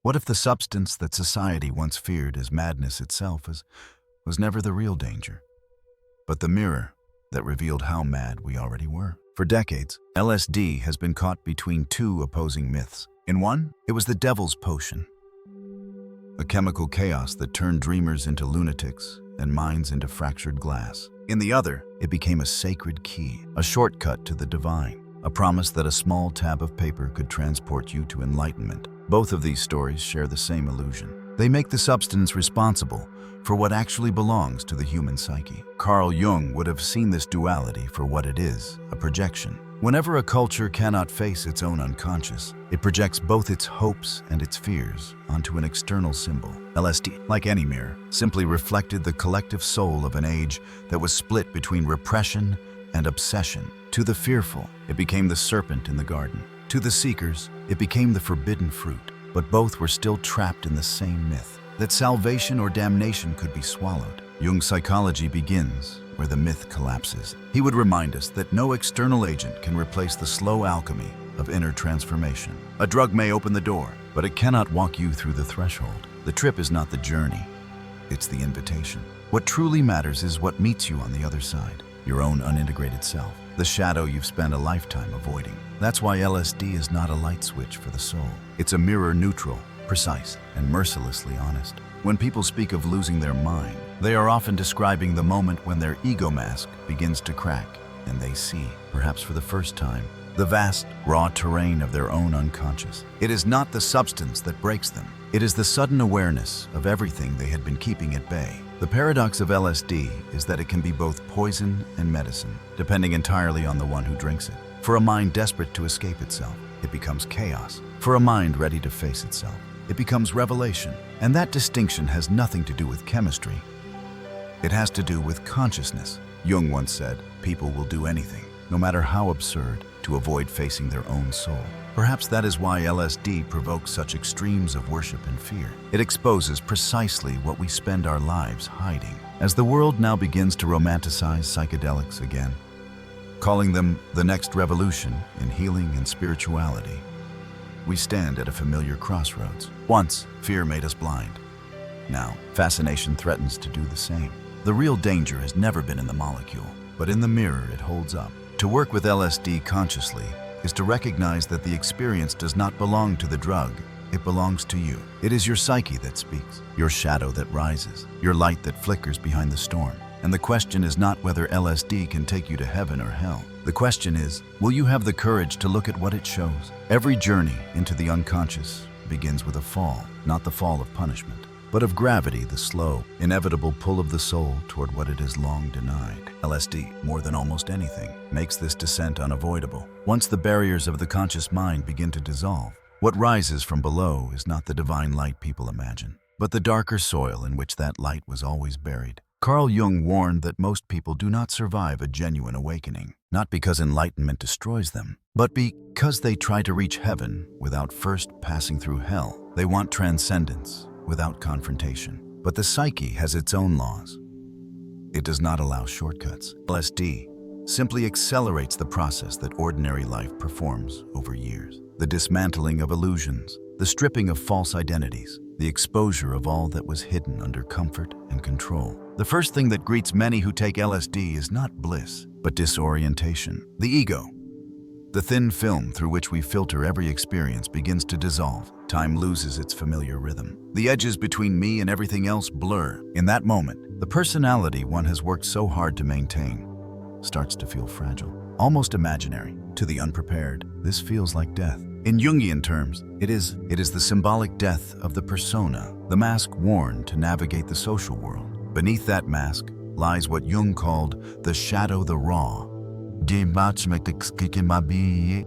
What if the substance that society once feared as madness itself was never the real danger, but the mirror that revealed how mad we already were? For decades, LSD has been caught between two opposing myths. In one, it was the devil's potion, a chemical chaos that turned dreamers into lunatics and minds into fractured glass. In the other, it became a sacred key, a shortcut to the divine, a promise that a small tab of paper could transport you to enlightenment. Both of these stories share the same illusion. They make the substance responsible for what actually belongs to the human psyche. Carl Jung would have seen this duality for what it is, a projection. Whenever a culture cannot face its own unconscious, it projects both its hopes and its fears onto an external symbol. LSD, like any mirror, simply reflected the collective soul of an age that was split between repression and obsession. To the fearful, it became the serpent in the garden. To the seekers, it became the forbidden fruit. But both were still trapped in the same myth, that salvation or damnation could be swallowed. Jung's psychology begins where the myth collapses. He would remind us that no external agent can replace the slow alchemy of inner transformation. A drug may open the door, but it cannot walk you through the threshold. The trip is not the journey, it's the invitation. What truly matters is what meets you on the other side, your own unintegrated self, the shadow you've spent a lifetime avoiding. That's why LSD is not a light switch for the soul. It's a mirror neutral, precise, and mercilessly honest. When people speak of losing their mind, they are often describing the moment when their ego mask begins to crack and they see, perhaps for the first time, the vast, raw terrain of their own unconscious. It is not the substance that breaks them. It is the sudden awareness of everything they had been keeping at bay. The paradox of LSD is that it can be both poison and medicine, depending entirely on the one who drinks it. For a mind desperate to escape itself, it becomes chaos. For a mind ready to face itself, it becomes revelation. And that distinction has nothing to do with chemistry. It has to do with consciousness. Jung once said, people will do anything, no matter how absurd, to avoid facing their own soul. Perhaps that is why LSD provokes such extremes of worship and fear. It exposes precisely what we spend our lives hiding. As the world now begins to romanticize psychedelics again, calling them the next revolution in healing and spirituality, we stand at a familiar crossroads. Once, fear made us blind. Now, fascination threatens to do the same. The real danger has never been in the molecule, but in the mirror it holds up. To work with LSD consciously is to recognize that the experience does not belong to the drug, it belongs to you. It is your psyche that speaks, your shadow that rises, your light that flickers behind the storm. And the question is not whether LSD can take you to heaven or hell. The question is, will you have the courage to look at what it shows? Every journey into the unconscious begins with a fall, not the fall of punishment, but of gravity, the slow, inevitable pull of the soul toward what it has long denied. LSD, more than almost anything, makes this descent unavoidable. Once the barriers of the conscious mind begin to dissolve, what rises from below is not the divine light people imagine, but the darker soil in which that light was always buried. Carl Jung warned that most people do not survive a genuine awakening, not because enlightenment destroys them, but because they try to reach heaven without first passing through hell. They want transcendence without confrontation. But the psyche has its own laws. It does not allow shortcuts. LSD simply accelerates the process that ordinary life performs over years. The dismantling of illusions, the stripping of false identities, the exposure of all that was hidden under comfort and control. The first thing that greets many who take LSD is not bliss, but disorientation. The ego, the thin film through which we filter every experience, begins to dissolve. Time loses its familiar rhythm. The edges between me and everything else blur. In that moment, the personality one has worked so hard to maintain starts to feel fragile, almost imaginary. To the unprepared, this feels like death. In Jungian terms, it is the symbolic death of the persona, the mask worn to navigate the social world. Beneath that mask lies what Jung called the shadow, the raw,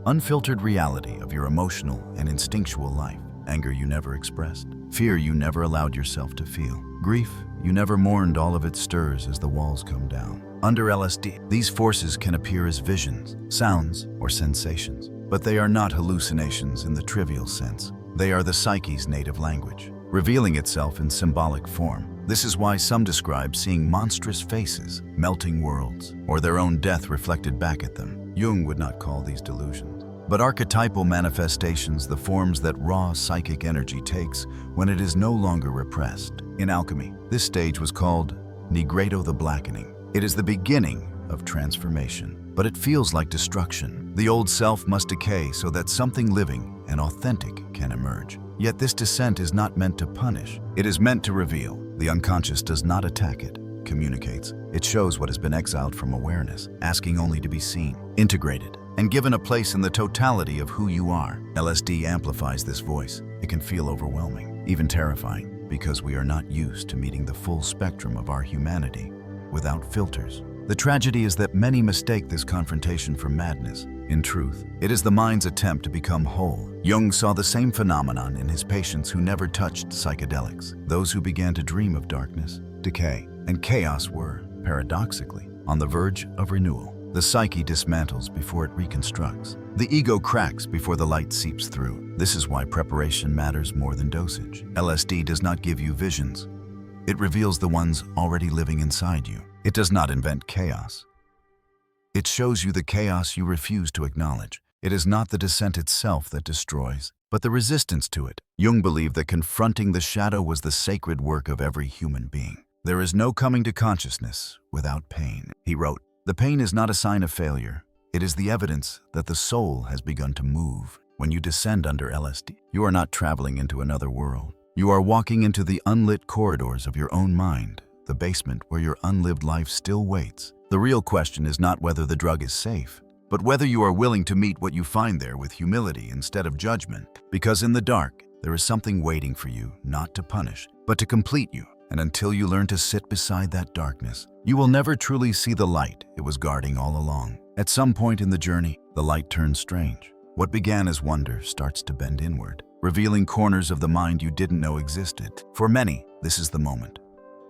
unfiltered reality of your emotional and instinctual life. Anger you never expressed, fear you never allowed yourself to feel, grief you never mourned all of its stirs as the walls come down. Under LSD, these forces can appear as visions, sounds, or sensations, but they are not hallucinations in the trivial sense. They are the psyche's native language, revealing itself in symbolic form. This is why some describe seeing monstrous faces, melting worlds, or their own death reflected back at them. Jung would not call these delusions. but archetypal manifestations, the forms that raw psychic energy takes when it is no longer repressed. In alchemy, this stage was called Nigredo, the blackening. It is the beginning of transformation, but it feels like destruction. The old self must decay so that something living and authentic can emerge. Yet this descent is not meant to punish. It is meant to reveal. The unconscious does not attack it, communicates. It shows what has been exiled from awareness, asking only to be seen, integrated, and given a place in the totality of who you are. LSD amplifies this voice. It can feel overwhelming, even terrifying, because we are not used to meeting the full spectrum of our humanity without filters. The tragedy is that many mistake this confrontation for madness. In truth, it is the mind's attempt to become whole. Jung saw the same phenomenon in his patients who never touched psychedelics. Those who began to dream of darkness, decay, and chaos were, paradoxically, on the verge of renewal. The psyche dismantles before it reconstructs. The ego cracks before the light seeps through. This is why preparation matters more than dosage. LSD does not give you visions. It reveals the ones already living inside you. It does not invent chaos. It shows you the chaos you refuse to acknowledge. It is not the descent itself that destroys, but the resistance to it. Jung believed that confronting the shadow was the sacred work of every human being. There is no coming to consciousness without pain. He wrote, "The pain is not a sign of failure. It is the evidence that the soul has begun to move." When you descend under LSD, you are not traveling into another world. You are walking into the unlit corridors of your own mind, the basement where your unlived life still waits. The real question is not whether the drug is safe, but whether you are willing to meet what you find there with humility instead of judgment. Because in the dark, there is something waiting for you, not to punish, but to complete you. And until you learn to sit beside that darkness, you will never truly see the light it was guarding all along. At some point in the journey, the light turns strange. What began as wonder starts to bend inward, revealing corners of the mind you didn't know existed. For many, this is the moment.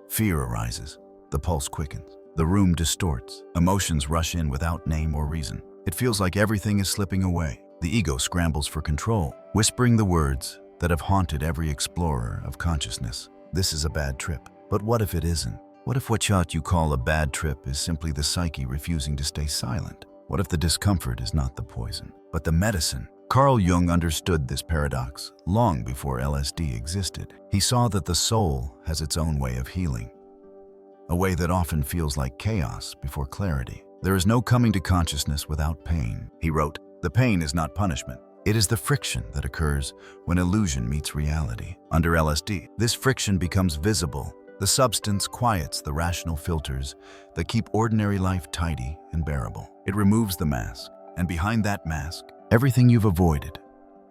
Fear arises, the pulse quickens, the room distorts, emotions rush in without name or reason. It feels like everything is slipping away. The ego scrambles for control, whispering the words that have haunted every explorer of consciousness. This is a bad trip. But what if it isn't? What if what you call a bad trip is simply the psyche refusing to stay silent? What if the discomfort is not the poison, but the medicine? Carl Jung understood this paradox long before LSD existed. He saw that the soul has its own way of healing, a way that often feels like chaos before clarity. There is no coming to consciousness without pain. He wrote, "The pain is not punishment. It is the friction that occurs when illusion meets reality." Under LSD, this friction becomes visible. The substance quiets the rational filters that keep ordinary life tidy and bearable. It removes the mask, and behind that mask, everything you've avoided,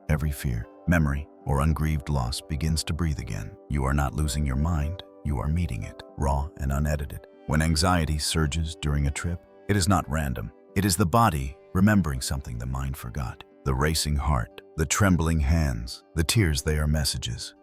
every fear, memory, or ungrieved loss begins to breathe again. You are not losing your mind, you are meeting it, raw and unedited. When anxiety surges during a trip, it is not random. It is the body remembering something the mind forgot. The racing heart, the trembling hands, the tears, they are messages.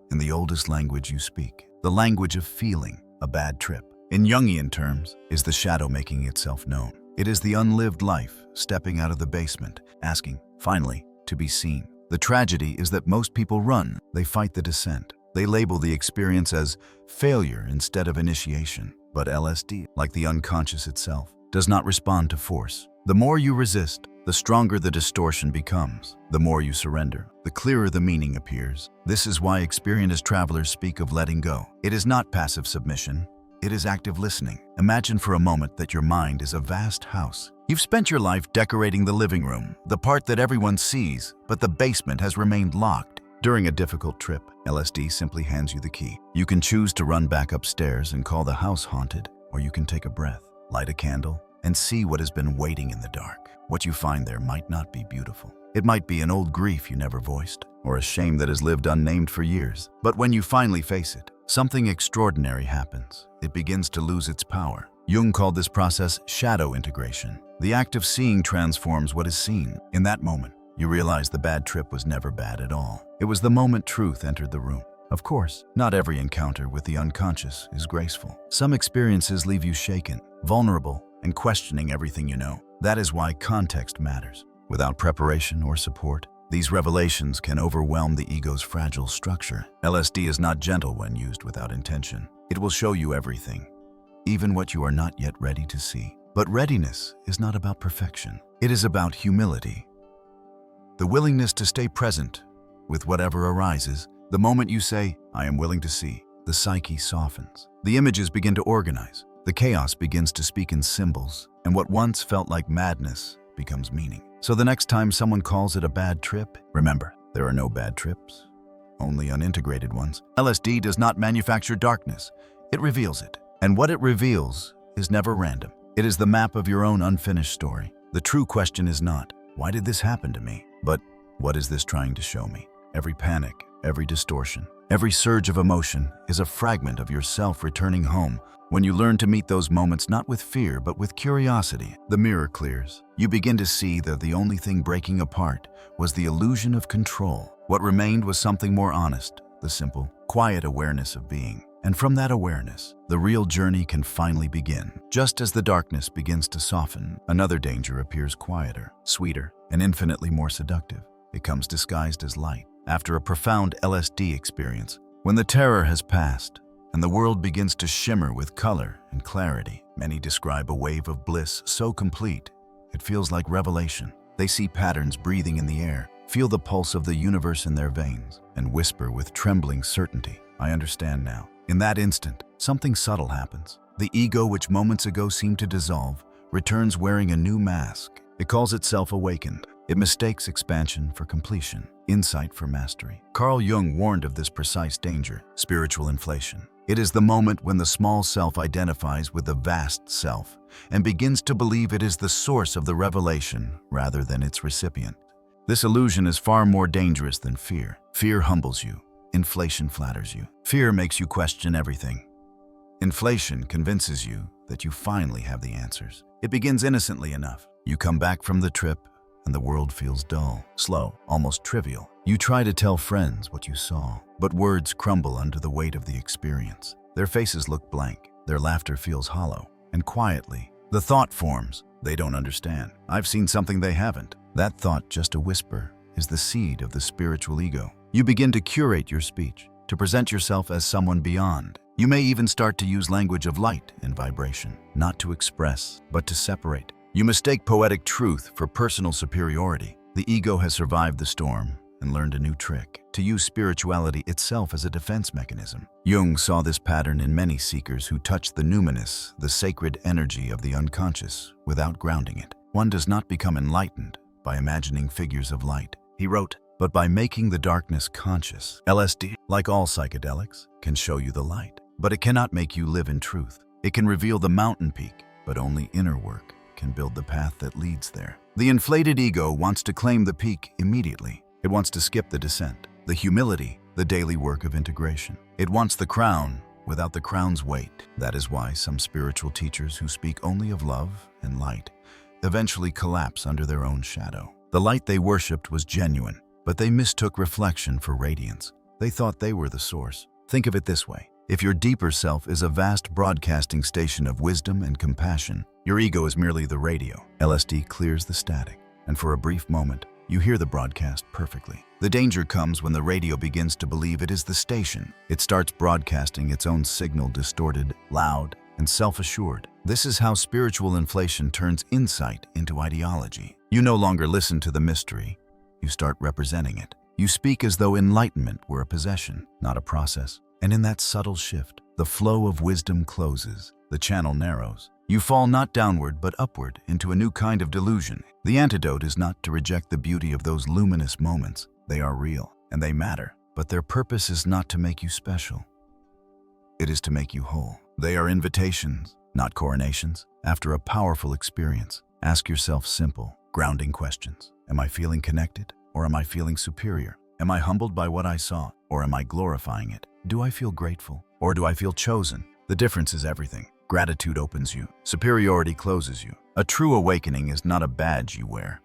In the oldest language you speak, the language of feeling, a bad trip, in Jungian terms, is the shadow making itself known. It is the unlived life stepping out of the basement, asking, finally, to be seen. The tragedy is that most people run. They fight the descent. They label the experience as failure instead of initiation. But LSD, like the unconscious itself, does not respond to force. The more you resist, the stronger the distortion becomes. The more you surrender, the clearer the meaning appears. This is why experienced travelers speak of letting go. It is not passive submission. It is active listening. Imagine for a moment that your mind is a vast house. You've spent your life decorating the living room, the part that everyone sees, but the basement has remained locked. During a difficult trip, LSD simply hands you the key. You can choose to run back upstairs and call the house haunted, or you can take a breath, light a candle, and see what has been waiting in the dark. What you find there might not be beautiful. It might be an old grief you never voiced, or a shame that has lived unnamed for years. But when you finally face it, something extraordinary happens. It begins to lose its power. Jung called this process shadow integration. The act of seeing transforms what is seen. In that moment, you realize the bad trip was never bad at all. It was the moment truth entered the room. Of course, not every encounter with the unconscious is graceful. Some experiences leave you shaken, vulnerable, and questioning everything you know. That is why context matters. Without preparation or support, these revelations can overwhelm the ego's fragile structure. LSD is not gentle when used without intention. It will show you everything, even what you are not yet ready to see. But readiness is not about perfection. It is about humility. the willingness to stay present with whatever arises. The moment you say, "I am willing to see," the psyche softens. The images begin to organize. The chaos begins to speak in symbols, and what once felt like madness becomes meaning. So the next time someone calls it a bad trip, remember, there are no bad trips, only unintegrated ones. LSD does not manufacture darkness. It reveals it. And what it reveals is never random. It is the map of your own unfinished story. The true question is not, "Why did this happen to me?" but "What is this trying to show me?" Every panic, every distortion, every surge of emotion is a fragment of yourself returning home. When you learn to meet those moments not with fear but with curiosity, the mirror clears. You begin to see that the only thing breaking apart was the illusion of control. What remained was something more honest, the simple, quiet awareness of being. And from that awareness, the real journey can finally begin. Just as the darkness begins to soften, another danger appears quieter, sweeter, and infinitely more seductive. It comes disguised as light. After a profound LSD experience, when the terror has passed, and the world begins to shimmer with color and clarity, many describe a wave of bliss so complete, it feels like revelation. They see patterns breathing in the air, feel the pulse of the universe in their veins, and whisper with trembling certainty, "I understand now." In that instant, something subtle happens. The ego, which moments ago seemed to dissolve, returns wearing a new mask. It calls itself awakened. It mistakes expansion for completion, insight for mastery. Carl Jung warned of this precise danger, spiritual inflation. It is the moment when the small self identifies with the vast self and begins to believe it is the source of the revelation rather than its recipient. This illusion is far more dangerous than fear. Fear humbles you. Inflation flatters you. Fear makes you question everything. Inflation convinces you that you finally have the answers. It begins innocently enough. You come back from the trip, and the world feels dull, slow, almost trivial. You try to tell friends what you saw, but words crumble under the weight of the experience. Their faces look blank, their laughter feels hollow, and quietly, the thought forms, "They don't understand. I've seen something they haven't." That thought, just a whisper, is the seed of the spiritual ego. You begin to curate your speech, to present yourself as someone beyond. You may even start to use language of light and vibration, not to express, but to separate. You mistake poetic truth for personal superiority. The ego has survived the storm and learned a new trick, to use spirituality itself as a defense mechanism. Jung saw this pattern in many seekers who touched the numinous, the sacred energy of the unconscious, without grounding it. One does not become enlightened by imagining figures of light. He wrote, but by making the darkness conscious. LSD, like all psychedelics, can show you the light, but it cannot make you live in truth. It can reveal the mountain peak, but only inner work can build the path that leads there. The inflated ego wants to claim the peak immediately. It wants to skip the descent, the humility, the daily work of integration. It wants the crown without the crown's weight. That is why some spiritual teachers who speak only of love and light eventually collapse under their own shadow. The light they worshipped was genuine, but they mistook reflection for radiance. They thought they were the source. Think of it this way. If your deeper self is a vast broadcasting station of wisdom and compassion, your ego is merely the radio. LSD clears the static, and for a brief moment, you hear the broadcast perfectly. The danger comes when the radio begins to believe it is the station. It starts broadcasting its own signal, distorted, loud, and self-assured. This is how spiritual inflation turns insight into ideology. You no longer listen to the mystery. You start representing it. You speak as though enlightenment were a possession, not a process. And in that subtle shift, the flow of wisdom closes, the channel narrows. You fall not downward but upward into a new kind of delusion. The antidote is not to reject the beauty of those luminous moments. They are real, and they matter, but their purpose is not to make you special. It is to make you whole. They are invitations, not coronations. After a powerful experience, ask yourself simple, grounding questions. Am I feeling connected, or am I feeling superior? Am I humbled by what I saw, or am I glorifying it? Do I feel grateful, or do I feel chosen? The difference is everything. Gratitude opens you. Superiority closes you. A true awakening is not a badge you wear.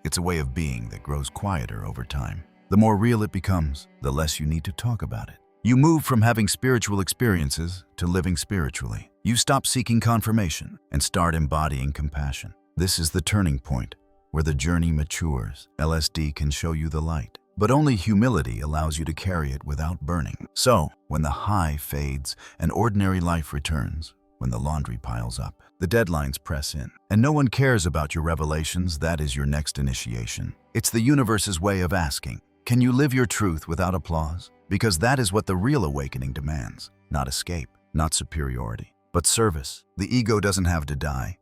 It's a way of being that grows quieter over time. The more real it becomes, the less you need to talk about it. You move from having spiritual experiences to living spiritually. You stop seeking confirmation and start embodying compassion. This is the turning point where the journey matures. LSD can show you the light, but only humility allows you to carry it without burning. So, when the high fades and ordinary life returns, when the laundry piles up. The deadlines press in, and no one cares about your revelations. That is your next initiation. It's the universe's way of asking, can you live your truth without applause? Because that is what the real awakening demands. Not escape, not superiority, but service. The ego doesn't have to die.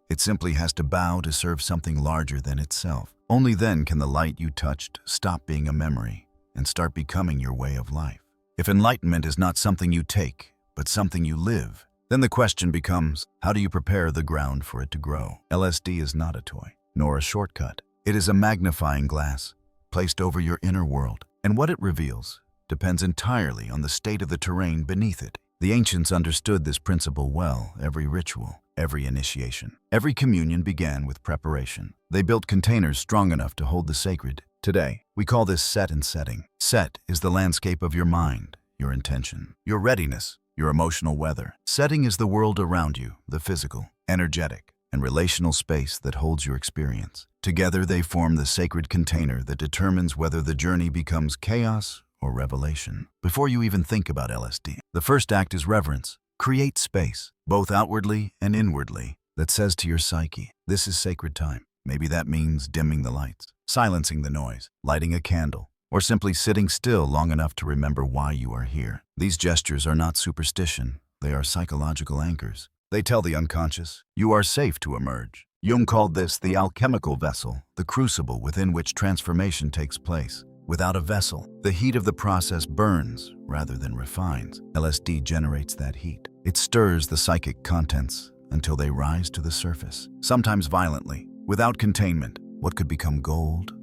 It simply has to bow to serve something larger than itself. Only then can the light you touched stop being a memory and start becoming your way of life. If enlightenment is not something you take, but something you live, then the question becomes, how do you prepare the ground for it to grow? LSD is not a toy, nor a shortcut. It is a magnifying glass placed over your inner world, and what it reveals depends entirely on the state of the terrain beneath it. The ancients understood this principle well. Every ritual, every initiation, every communion began with preparation. They built containers strong enough to hold the sacred. Today, we call this set and setting. Set is the landscape of your mind, your intention, your readiness, your emotional weather. Setting is the world around you, the physical, energetic, and relational space that holds your experience. Together, they form the sacred container that determines whether the journey becomes chaos or revelation. Before you even think about LSD, the first act is reverence. Create space, both outwardly and inwardly, that says to your psyche, this is sacred time. Maybe that means dimming the lights, silencing the noise, lighting a candle, or simply sitting still long enough to remember why you are here. These gestures are not superstition, they are psychological anchors. They tell the unconscious, you are safe to emerge. Jung called this the alchemical vessel, the crucible within which transformation takes place. Without a vessel, the heat of the process burns rather than refines. LSD generates that heat. It stirs the psychic contents until they rise to the surface, sometimes violently. Without containment, what could become gold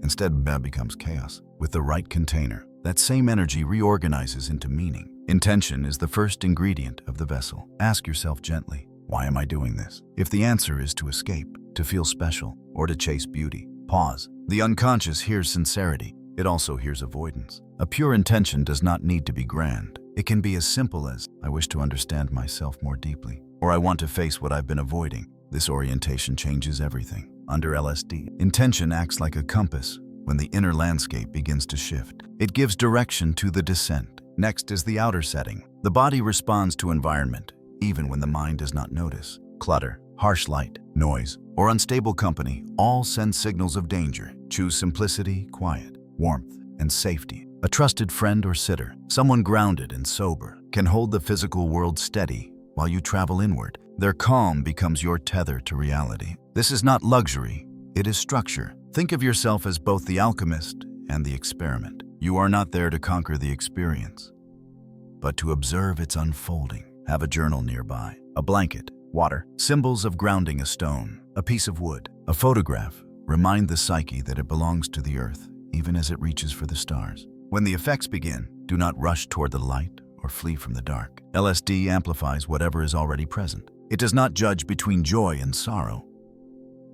instead becomes chaos. With the right container, that same energy reorganizes into meaning. Intention is the first ingredient of the vessel. Ask yourself gently, why am I doing this? If the answer is to escape, to feel special, or to chase beauty, pause. The unconscious hears sincerity. It also hears avoidance. A pure intention does not need to be grand. It can be as simple as, I wish to understand myself more deeply, or I want to face what I've been avoiding. This orientation changes everything. Under LSD, intention acts like a compass. When the inner landscape begins to shift, it gives direction to the descent. Next is the outer setting. The body responds to environment, even when the mind does not notice. Clutter, harsh light, noise, or unstable company all send signals of danger. Choose simplicity, quiet, warmth, and safety. A trusted friend or sitter, someone grounded and sober, can hold the physical world steady while you travel inward. Their calm becomes your tether to reality. This is not luxury, it is structure. Think of yourself as both the alchemist and the experiment. You are not there to conquer the experience, but to observe its unfolding. Have a journal nearby, a blanket, water, symbols of grounding, a stone, a piece of wood, a photograph. Remind the psyche that it belongs to the earth, even as it reaches for the stars. When the effects begin, do not rush toward the light or flee from the dark. LSD amplifies whatever is already present. It does not judge between joy and sorrow.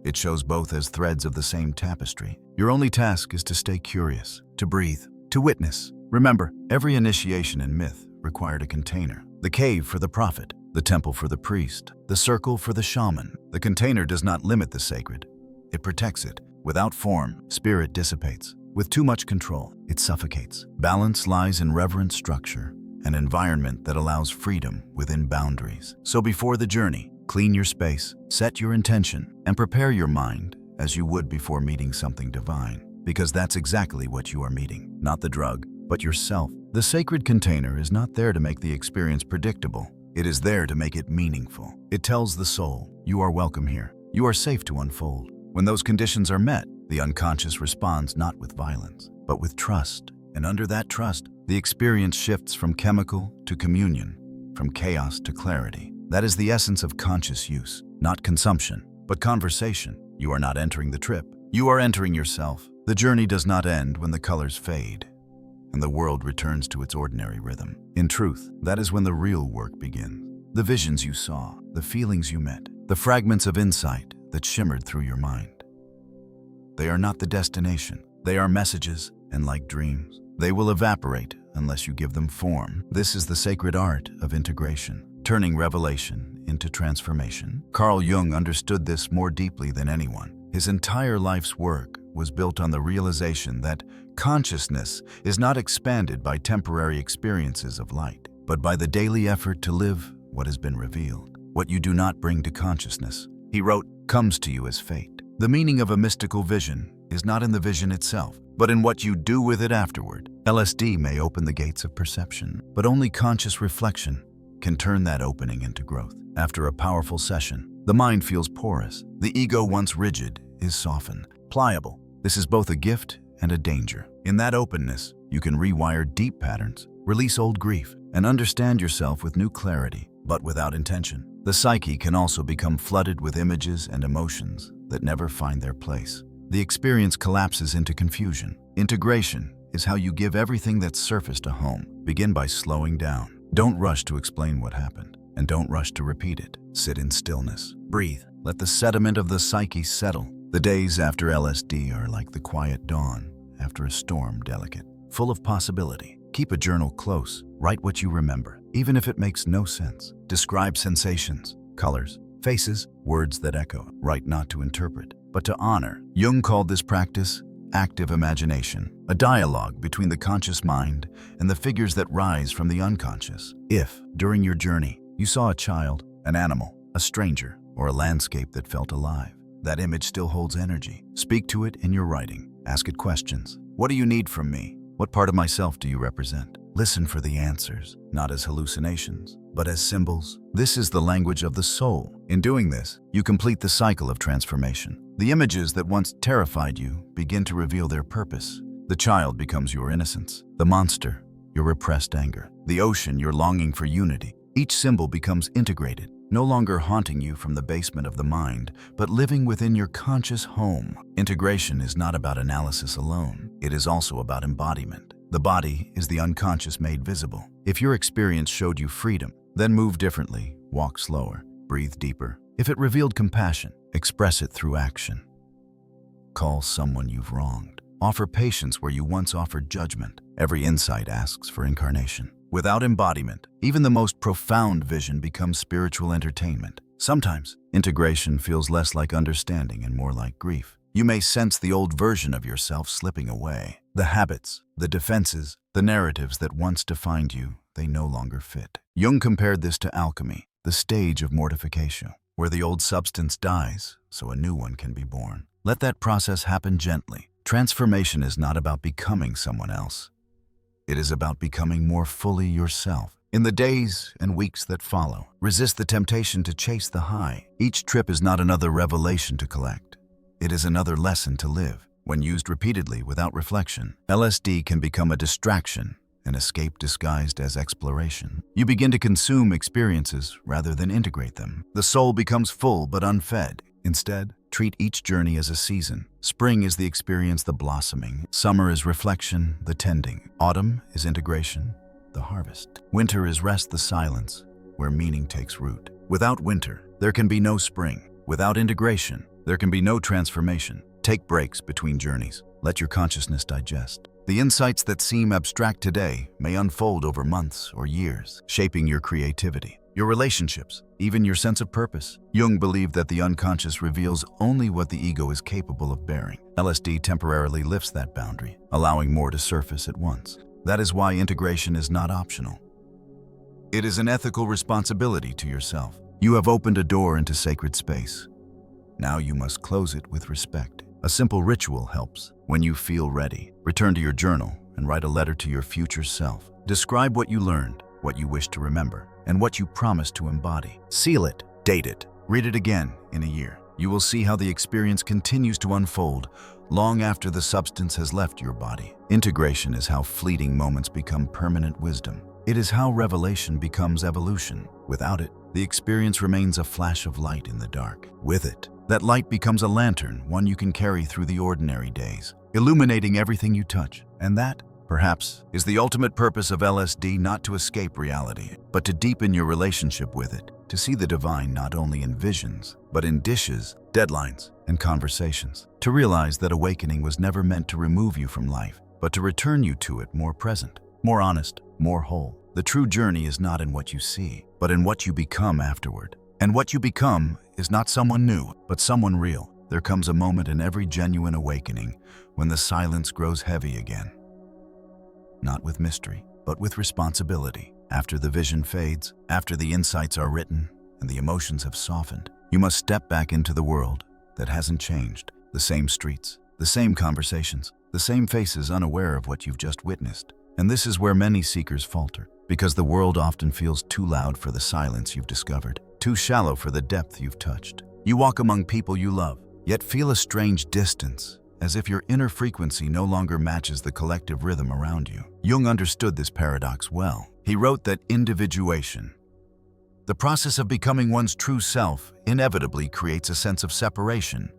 It shows both as threads of the same tapestry. Your only task is to stay curious, to breathe, to witness. Remember, every initiation in myth required a container. The cave for the prophet, the temple for the priest, the circle for the shaman. The container does not limit the sacred. It protects it. Without form, spirit dissipates. With too much control, it suffocates. Balance lies in reverent structure, an environment that allows freedom within boundaries. So before the journey, clean your space, set your intention, and prepare your mind as you would before meeting something divine. Because that's exactly what you are meeting. Not the drug, but yourself. The sacred container is not there to make the experience predictable. It is there to make it meaningful. It tells the soul, you are welcome here. You are safe to unfold. When those conditions are met, the unconscious responds not with violence, but with trust. And under that trust, the experience shifts from chemical to communion, from chaos to clarity. That is the essence of conscious use, not consumption, but conversation. You are not entering the trip. You are entering yourself. The journey does not end when the colors fade, and the world returns to its ordinary rhythm. In truth, that is when the real work begins. The visions you saw, the feelings you met, the fragments of insight that shimmered through your mind. They are not the destination. They are messages, and like dreams, they will evaporate unless you give them form. This is the sacred art of integration, turning revelation into transformation. Carl Jung understood this more deeply than anyone. His entire life's work was built on the realization that consciousness is not expanded by temporary experiences of light, but by the daily effort to live what has been revealed. What you do not bring to consciousness, he wrote, comes to you as fate. The meaning of a mystical vision is not in the vision itself, but in what you do with it afterward. LSD may open the gates of perception, but only conscious reflection can turn that opening into growth. After a powerful session, the mind feels porous. The ego, once rigid, is softened, pliable. This is both a gift and a danger. In that openness, you can rewire deep patterns, release old grief, and understand yourself with new clarity, but without intention. The psyche can also become flooded with images and emotions that never find their place. The experience collapses into confusion. Integration is how you give everything that's surfaced a home. Begin by slowing down. Don't rush to explain what happened, and don't rush to repeat it. Sit in stillness. Breathe. Let the sediment of the psyche settle. The days after LSD are like the quiet dawn after a storm, delicate, full of possibility. Keep a journal close. Write what you remember, even if it makes no sense. Describe sensations, colors, faces, words that echo. Write not to interpret, but to honor. Jung called this practice active imagination, a dialogue between the conscious mind and the figures that rise from the unconscious. If, during your journey, you saw a child, an animal, a stranger, or a landscape that felt alive, that image still holds energy. Speak to it in your writing. Ask it questions. What do you need from me? What part of myself do you represent? Listen for the answers, not as hallucinations, but as symbols. This is the language of the soul. In doing this, you complete the cycle of transformation. The images that once terrified you begin to reveal their purpose. The child becomes your innocence, the monster, your repressed anger, the ocean, your longing for unity. Each symbol becomes integrated, no longer haunting you from the basement of the mind, but living within your conscious home. Integration is not about analysis alone. It is also about embodiment. The body is the unconscious made visible. If your experience showed you freedom, then move differently, walk slower, breathe deeper. If it revealed compassion, express it through action. Call someone you've wronged. Offer patience where you once offered judgment. Every insight asks for incarnation. Without embodiment, even the most profound vision becomes spiritual entertainment. Sometimes, integration feels less like understanding and more like grief. You may sense the old version of yourself slipping away. The habits, the defenses, the narratives that once defined you, they no longer fit. Jung compared this to alchemy, the stage of mortification, where the old substance dies so a new one can be born. Let that process happen gently. Transformation is not about becoming someone else. It is about becoming more fully yourself. In the days and weeks that follow, resist the temptation to chase the high. Each trip is not another revelation to collect. It is another lesson to live. When used repeatedly without reflection, LSD can become a distraction, an escape disguised as exploration. You begin to consume experiences rather than integrate them. The soul becomes full but unfed. Instead, treat each journey as a season. Spring is the experience, the blossoming. Summer is reflection, the tending. Autumn is integration, the harvest. Winter is rest, the silence, where meaning takes root. Without winter, there can be no spring. Without integration, there can be no transformation. Take breaks between journeys. Let your consciousness digest. The insights that seem abstract today may unfold over months or years, shaping your creativity, your relationships, even your sense of purpose. Jung believed that the unconscious reveals only what the ego is capable of bearing. LSD temporarily lifts that boundary, allowing more to surface at once. That is why integration is not optional. It is an ethical responsibility to yourself. You have opened a door into sacred space. Now you must close it with respect. A simple ritual helps. When you feel ready, return to your journal and write a letter to your future self. Describe what you learned, what you wish to remember, and what you promise to embody. Seal it, date it, read it again in a year. You will see how the experience continues to unfold long after the substance has left your body. Integration is how fleeting moments become permanent wisdom. It is how revelation becomes evolution. Without it, the experience remains a flash of light in the dark. With it, that light becomes a lantern, one you can carry through the ordinary days, illuminating everything you touch. And that, perhaps, is the ultimate purpose of LSD, not to escape reality, but to deepen your relationship with it, to see the divine not only in visions, but in dishes, deadlines, and conversations. To realize that awakening was never meant to remove you from life, but to return you to it more present, more honest, more whole. The true journey is not in what you see, but in what you become afterward. And what you become is not someone new, but someone real. There comes a moment in every genuine awakening when the silence grows heavy again. Not with mystery, but with responsibility. After the vision fades, after the insights are written, and the emotions have softened, you must step back into the world that hasn't changed. The same streets, the same conversations, the same faces unaware of what you've just witnessed. And this is where many seekers falter, because the world often feels too loud for the silence you've discovered, too shallow for the depth you've touched. You walk among people you love, yet feel a strange distance, as if your inner frequency no longer matches the collective rhythm around you. Jung understood this paradox well. He wrote that individuation, the process of becoming one's true self, inevitably creates a sense of separation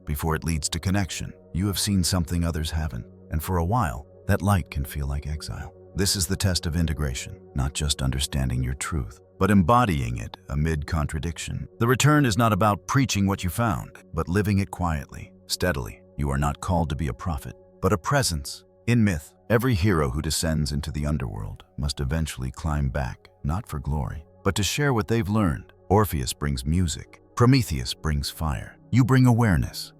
before it leads to connection. You have seen something others haven't, and for a while, that light can feel like exile. This is the test of integration, not just understanding your truth, but embodying it amid contradiction. The return is not about preaching what you found, but living it quietly, steadily. You are not called to be a prophet, but a presence. In myth, every hero who descends into the underworld must eventually climb back, not for glory, but to share what they've learned. Orpheus brings music. Prometheus brings fire. You bring awareness,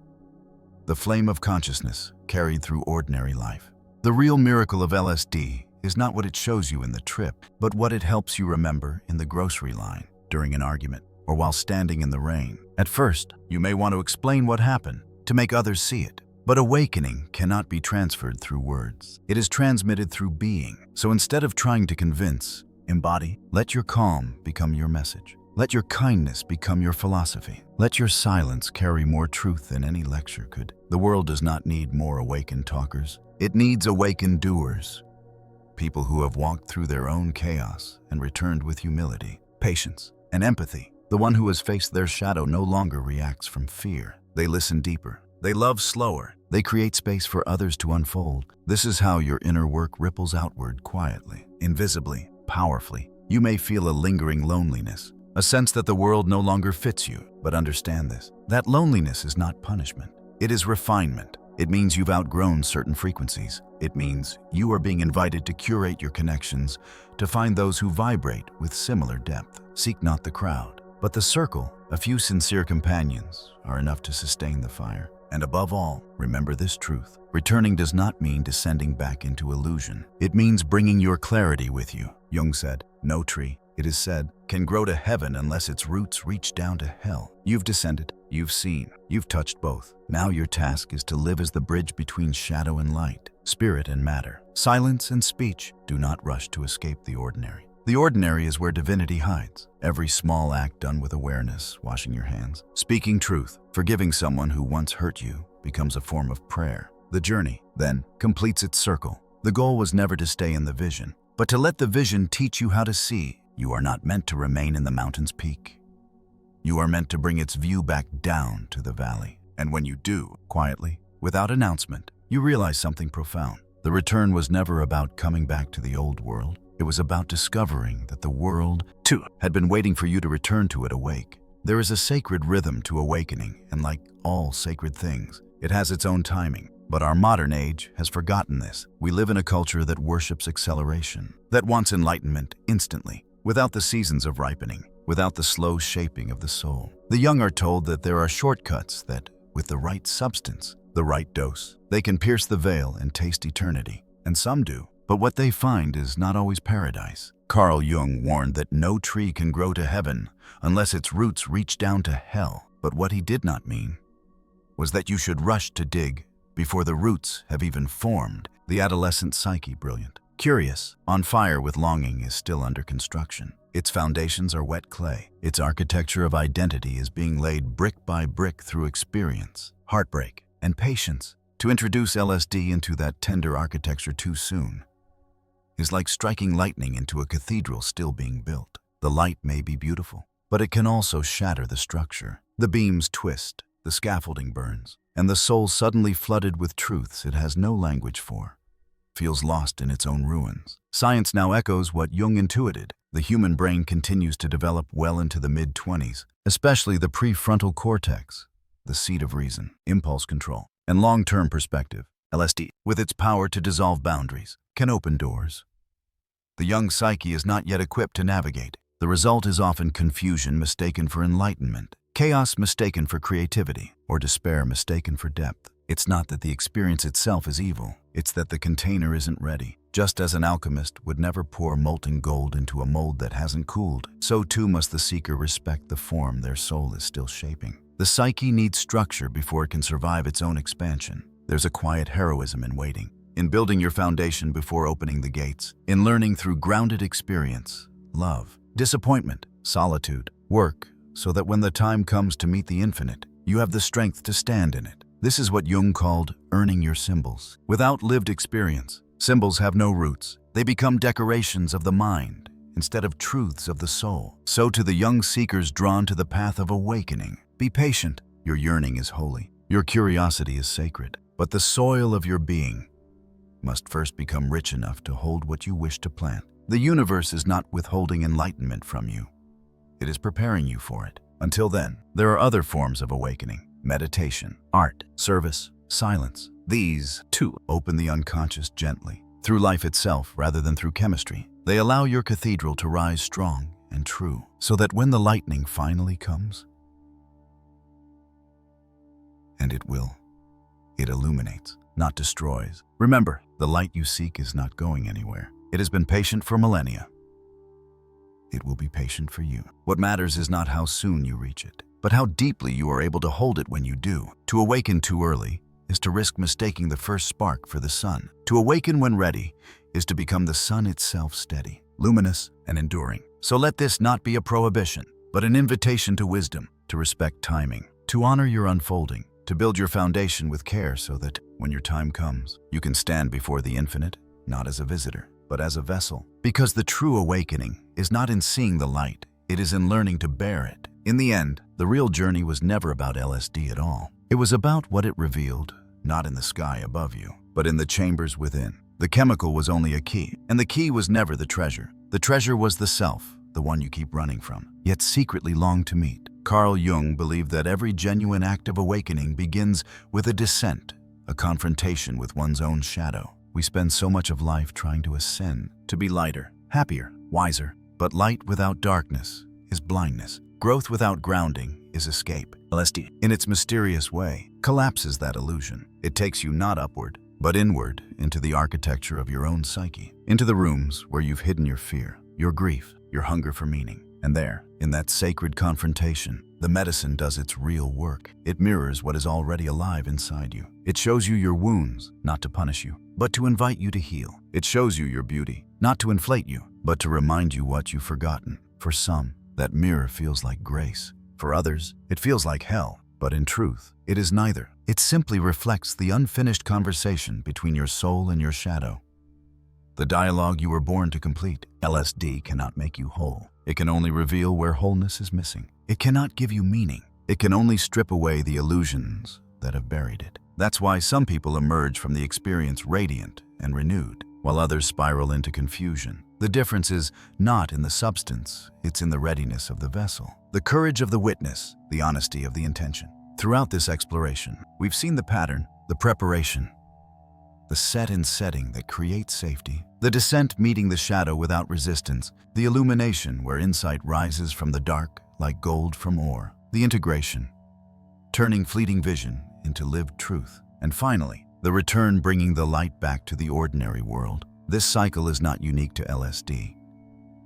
the flame of consciousness carried through ordinary life. The real miracle of LSD is not what it shows you in the trip, but what it helps you remember in the grocery line, during an argument, or while standing in the rain. At first, you may want to explain what happened, to make others see it. But awakening cannot be transferred through words. It is transmitted through being. So instead of trying to convince, embody. Let your calm become your message. Let your kindness become your philosophy. Let your silence carry more truth than any lecture could. The world does not need more awakened talkers. It needs awakened doers. People who have walked through their own chaos and returned with humility, patience, and empathy. The one who has faced their shadow no longer reacts from fear. They listen deeper. They love slower. They create space for others to unfold. This is how your inner work ripples outward quietly, invisibly, powerfully. You may feel a lingering loneliness, a sense that the world no longer fits you. But understand this, that loneliness is not punishment. It is refinement. It means you've outgrown certain frequencies. It means you are being invited to curate your connections, to find those who vibrate with similar depth. Seek not the crowd, but the circle. A few sincere companions are enough to sustain the fire. And above all, remember this truth. Returning does not mean descending back into illusion. It means bringing your clarity with you. Jung said, "No tree, it is said, can grow to heaven unless its roots reach down to hell." You've descended, you've seen, you've touched both. Now your task is to live as the bridge between shadow and light, spirit and matter, silence and speech. Do not rush to escape the ordinary. The ordinary is where divinity hides. Every small act done with awareness, washing your hands, speaking truth, forgiving someone who once hurt you, becomes a form of prayer. The journey, then, completes its circle. The goal was never to stay in the vision, but to let the vision teach you how to see. You are not meant to remain in the mountain's peak. You are meant to bring its view back down to the valley. And when you do, quietly, without announcement, you realize something profound. The return was never about coming back to the old world. It was about discovering that the world, too, had been waiting for you to return to it awake. There is a sacred rhythm to awakening, and like all sacred things, it has its own timing. But our modern age has forgotten this. We live in a culture that worships acceleration, that wants enlightenment instantly, without the seasons of ripening, without the slow shaping of the soul. The young are told that there are shortcuts that, with the right substance, the right dose, they can pierce the veil and taste eternity. And some do. But what they find is not always paradise. Carl Jung warned that no tree can grow to heaven unless its roots reach down to hell. But what he did not mean was that you should rush to dig before the roots have even formed. The adolescent psyche, brilliant, curious, on fire with longing, is still under construction. Its foundations are wet clay. Its architecture of identity is being laid brick by brick through experience, heartbreak, and patience. To introduce LSD into that tender architecture too soon is like striking lightning into a cathedral still being built. The light may be beautiful, but it can also shatter the structure. The beams twist, the scaffolding burns, and the soul, suddenly flooded with truths it has no language for, feels lost in its own ruins. Science now echoes what Jung intuited. The human brain continues to develop well into the mid-20s, especially the prefrontal cortex, the seat of reason, impulse control, and long-term perspective. LSD, with its power to dissolve boundaries, can open doors the young psyche is not yet equipped to navigate. The result is often confusion mistaken for enlightenment, chaos mistaken for creativity, or despair mistaken for depth. It's not that the experience itself is evil, it's that the container isn't ready. Just as an alchemist would never pour molten gold into a mold that hasn't cooled, so too must the seeker respect the form their soul is still shaping. The psyche needs structure before it can survive its own expansion. There's a quiet heroism in waiting, in building your foundation before opening the gates, in learning through grounded experience, love, disappointment, solitude, work, so that when the time comes to meet the infinite, you have the strength to stand in it. This is what Jung called earning your symbols. Without lived experience, symbols have no roots. They become decorations of the mind instead of truths of the soul. So to the young seekers drawn to the path of awakening, be patient. Your yearning is holy. Your curiosity is sacred. But the soil of your being must first become rich enough to hold what you wish to plant. The universe is not withholding enlightenment from you. It is preparing you for it. Until then, there are other forms of awakening: meditation, art, service, silence. These, too, open the unconscious gently, through life itself rather than through chemistry. They allow your cathedral to rise strong and true, so that when the lightning finally comes, and it will, it illuminates, not destroys. Remember, the light you seek is not going anywhere. It has been patient for millennia. It will be patient for you. What matters is not how soon you reach it, but how deeply you are able to hold it when you do. To awaken too early is to risk mistaking the first spark for the sun. To awaken when ready is to become the sun itself, steady, luminous, and enduring. So let this not be a prohibition, but an invitation to wisdom, to respect timing, to honor your unfolding, to build your foundation with care so that, when your time comes, you can stand before the infinite, not as a visitor, but as a vessel. Because the true awakening is not in seeing the light, it is in learning to bear it. In the end, the real journey was never about LSD at all. It was about what it revealed, not in the sky above you, but in the chambers within. The chemical was only a key, and the key was never the treasure. The treasure was the self, the one you keep running from, yet secretly long to meet. Carl Jung believed that every genuine act of awakening begins with a descent, a confrontation with one's own shadow. We spend so much of life trying to ascend, to be lighter, happier, wiser. But light without darkness is blindness. Growth without grounding is escape. LSD, in its mysterious way, collapses that illusion. It takes you not upward, but inward into the architecture of your own psyche, into the rooms where you've hidden your fear, your grief, your hunger for meaning. And there, in that sacred confrontation, the medicine does its real work. It mirrors what is already alive inside you. It shows you your wounds, not to punish you, but to invite you to heal. It shows you your beauty, not to inflate you, but to remind you what you've forgotten. For some, that mirror feels like grace. For others, it feels like hell. But in truth, it is neither. It simply reflects the unfinished conversation between your soul and your shadow. The dialogue you were born to complete. LSD cannot make you whole. It can only reveal where wholeness is missing. It cannot give you meaning. It can only strip away the illusions that have buried it. That's why some people emerge from the experience radiant and renewed, while others spiral into confusion. The difference is not in the substance, it's in the readiness of the vessel, the courage of the witness, the honesty of the intention. Throughout this exploration, we've seen the pattern, the preparation, the set and setting that creates safety, the descent meeting the shadow without resistance, the illumination where insight rises from the dark like gold from ore, the integration, turning fleeting vision into lived truth, and finally, the return bringing the light back to the ordinary world. This cycle is not unique to LSD.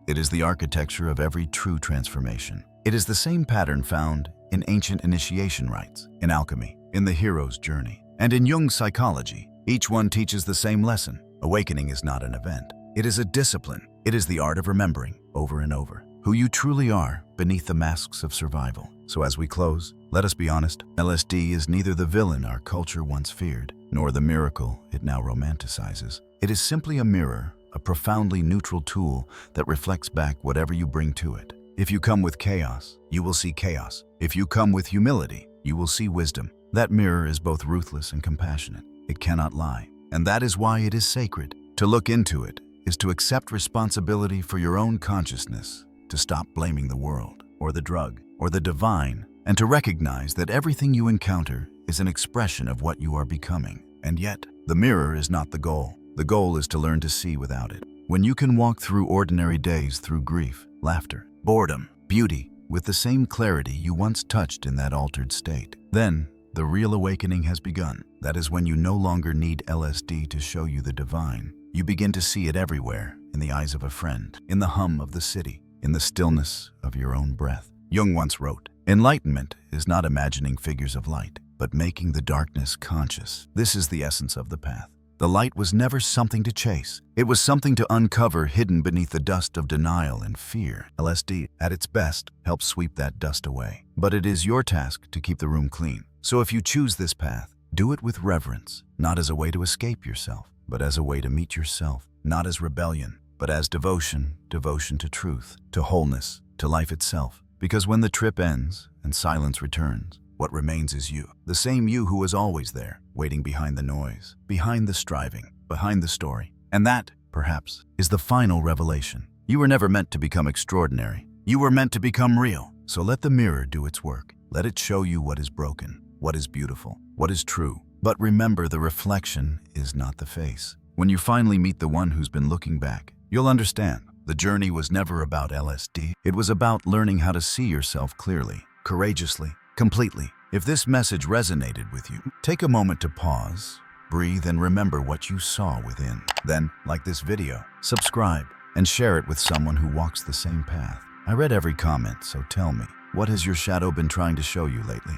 It is the architecture of every true transformation. It is the same pattern found in ancient initiation rites, in alchemy, in the hero's journey, and in Jung's psychology. Each one teaches the same lesson. Awakening is not an event. It is a discipline. It is the art of remembering, over and over, who you truly are beneath the masks of survival. So as we close, let us be honest, LSD is neither the villain our culture once feared, nor the miracle it now romanticizes. It is simply a mirror, a profoundly neutral tool that reflects back whatever you bring to it. If you come with chaos, you will see chaos. If you come with humility, you will see wisdom. That mirror is both ruthless and compassionate. It cannot lie, and that is why it is sacred. To look into it is to accept responsibility for your own consciousness, to stop blaming the world, or the drug, or the divine, and to recognize that everything you encounter is an expression of what you are becoming. And yet, the mirror is not the goal. The goal is to learn to see without it. When you can walk through ordinary days through grief, laughter, boredom, beauty, with the same clarity you once touched in that altered state, then the real awakening has begun. That is when you no longer need LSD to show you the divine. You begin to see it everywhere, in the eyes of a friend, in the hum of the city, in the stillness of your own breath. Jung once wrote, "Enlightenment is not imagining figures of light, but making the darkness conscious." This is the essence of the path. The light was never something to chase. It was something to uncover hidden beneath the dust of denial and fear. LSD, at its best, helps sweep that dust away. But it is your task to keep the room clean. So if you choose this path, do it with reverence, not as a way to escape yourself, but as a way to meet yourself, not as rebellion, but as devotion to truth, to wholeness, to life itself. Because when the trip ends and silence returns, what remains is you, the same you who was always there, waiting behind the noise, behind the striving, behind the story. And that, perhaps, is the final revelation. You were never meant to become extraordinary. You were meant to become real. So let the mirror do its work. Let it show you what is broken, what is beautiful, what is true. But remember, the reflection is not the face. When you finally meet the one who's been looking back, you'll understand. The journey was never about LSD. It was about learning how to see yourself clearly, courageously, completely. If this message resonated with you, take a moment to pause, breathe, and remember what you saw within. Then, like this video, subscribe and share it with someone who walks the same path. I read every comment, so tell me, what has your shadow been trying to show you lately?